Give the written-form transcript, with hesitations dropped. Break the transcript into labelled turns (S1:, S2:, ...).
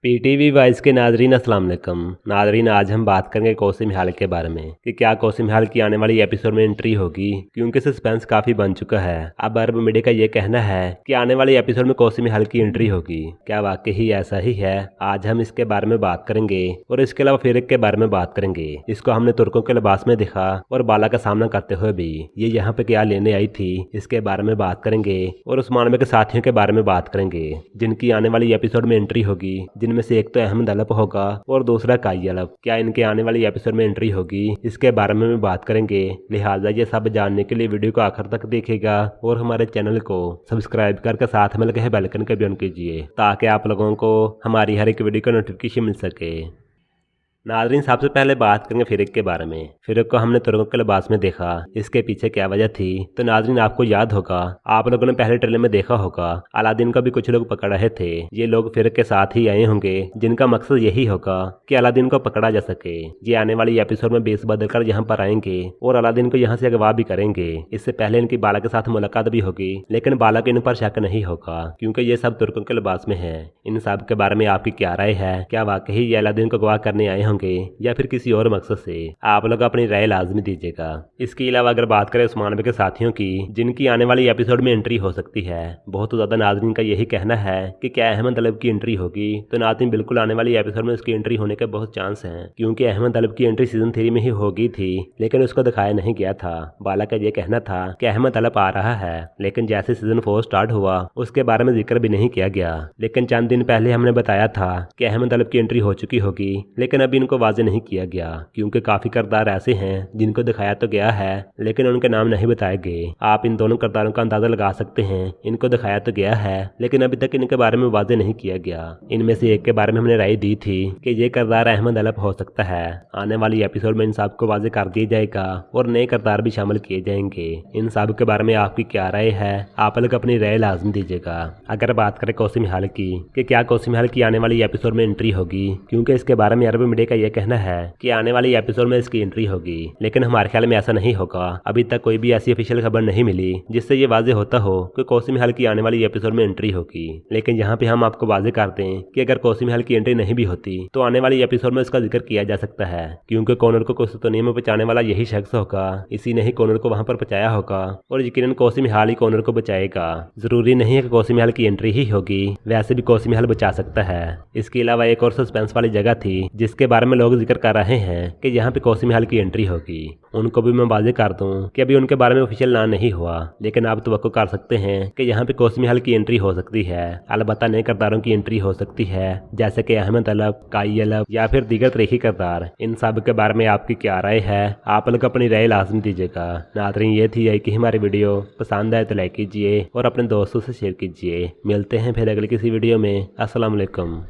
S1: PTV voice के नाजरीन अस्सलाम वालेकुम। नाजरीन, आज हम बात करेंगे कौसम हाल के बारे में कि क्या कौसम हाल की आने वाली एपिसोड में एंट्री होगी, क्योंकि सस्पेंस काफी बन चुका है। अब अरब मीडिया का ये कहना है कि आने वाली एपिसोड में कौसम हाल की एंट्री होगी। क्या वाकई ही ऐसा ही है? आज हम इसके बारे में बात करेंगे और इसके अलावा फिरक के बारे में बात करेंगे। इसको हमने तुर्कों के लिबास में देखा और बाला का सामना करते हुए भी ये यहाँ पे क्या लेने आई थी, इसके बारे में बात करेंगे और उस्मान बे के साथियों के बारे में बात करेंगे जिनकी आने वाली एपिसोड में एंट्री होगी, जिनमें से एक तो अहमद अलप होगा और दूसरा काई अलप। क्या इनके आने वाली एपिसोड में एंट्री होगी, इसके बारे में भी बात करेंगे। लिहाजा ये सब जानने के लिए वीडियो को आखिर तक देखिएगा और हमारे चैनल को सब्सक्राइब करके साथ में लगे बेल आइकन का भी ऑन कीजिए ताकि आप लोगों को हमारी हर एक वीडियो का नोटिफिकेशन मिल सके। नाज़रीन, सबसे पहले बात करेंगे फिरक के बारे में। फिरक को हमने तुर्कों के लिबास में देखा, इसके पीछे क्या वजह थी? तो नाज़रीन, आपको याद होगा, आप लोगों ने पहले ट्रेलर में देखा होगा, अलादीन को भी कुछ लोग पकड़ रहे थे। ये लोग फिरक के साथ ही आए होंगे, जिनका मकसद यही होगा कि अलादीन को पकड़ा जा सके। ये आने वाली एपिसोड में बेस बदल कर यहाँ पर आएंगे और अलादीन को यहाँ से अगवा भी करेंगे। इससे पहले इनकी बाला के साथ मुलाकात भी होगी, लेकिन बाला के इन पर शक नहीं होगा क्योंकि ये सब तुर्कों के लिबास में है। इन सब के बारे में आपकी क्या राय है? क्या वाकई ये अलादीन को अगवा करने आए होंगे या फिर किसी और मकसद से? आप लोग अपनी राय लाजमी दीजिएगा। इसके अलावा अगर बात करें उस्मान बे के साथियों की, जिनकी आने वाली एपिसोड में एंट्री हो सकती है, बहुत ज्यादा नाज़रीन का यही कहना है कि क्या अहमद अलप की एंट्री होगी। तो नाज़रीन, बिल्कुल आने वाली एपिसोड में उसकी एंट्री होने के बहुत चांस हैं, क्योंकि अहमद अलप की एंट्री सीजन 3 में ही होगी थी, लेकिन उसको दिखाया नहीं गया था। बाला का यह कहना था कि अहमद अलप आ रहा है, लेकिन जैसे सीजन 4 स्टार्ट हुआ उसके बारे में जिक्र भी नहीं किया गया। लेकिन चंद दिन पहले हमने बताया था कि अहमद अलप की एंट्री हो चुकी होगी, लेकिन अभी इनको वाजे नहीं किया गया, क्योंकि काफी किरदार ऐसे हैं जिनको दिखाया तो गया है लेकिन उनके नाम नहीं बताए गए। आप इन दोनों किरदारों का अंदाजा लगा सकते हैं, इनको दिखाया तो गया है लेकिन अभी तक इनके बारे में वाजे नहीं किया गया। इनमें से एक के बारे में हमने राय दी थी कि ये किरदार अहमद अलप हो सकता है। आने वाली एपिसोड में इन सब को वाजे कर दिया जाएगा और नए किरदार भी शामिल किए जाएंगे। इन सब के बारे में आपकी क्या राय है? आप लोग अपनी राय लाजमी दीजिएगा। अगर बात करें कौसम हाल की कि क्या कौसम हाल की आने वाली एपिसोड में एंट्री होगी, क्योंकि इसके बारे में अरब मीडिया का यह कहना है कि आने वाली एपिसोड में इसकी एंट्री होगी, लेकिन हमारे ख्याल में ऐसा नहीं होगा। अभी तक कोई भी ऐसी ऑफिशियल खबर नहीं मिली जिससे ये वाजे होता हो कि कौसम हाल की आने वाली एपिसोड में एंट्री होगी। लेकिन यहाँ पे हम आपको वाजे कर दें कि अगर कौसम हाल की एंट्री नहीं भी होती तो आने वाली एपिसोड में इसका जिक्र किया जा सकता है, क्योंकि कॉनर को कुस्तुनिया में बचाने वाला यही शख्स होगा। इसी ने ही कॉनर को वहां पर बचाया होगा और यकीनन कौसम हाल ही कॉनर को बचाएगा। जरूरी नहीं है कि कौसम हाल की एंट्री ही होगी, वैसे भी कौसम हाल बचा सकता है। इसके अलावा एक और सस्पेंस वाली जगह थी जिसके बारे में लोग जिक्र कर रहे हैं कि यहाँ पे कौसम हाल की एंट्री होगी। उनको भी मैं वाजे कर दूं कि अभी उनके बारे में ऑफिशियल ना नहीं हुआ, लेकिन आप तवक्को कर सकते हैं कि यहाँ पे कौसम हाल की एंट्री हो सकती है। अलबत्ता नए किरदारों की एंट्री हो सकती है, जैसे कि अहमद अलप, काई अलप या फिर दीगर तरीकी किरदार। इन सब के बारे में आपकी क्या राय है? आप लोग अपनी राय लाजमी दीजिएगा। नाज़रीन, ये थी कि हमारी वीडियो पसंद आए तो लाइक कीजिए और अपने दोस्तों से शेयर कीजिए। मिलते हैं फिर अगली किसी वीडियो में। अस्सलाम वालेकुम।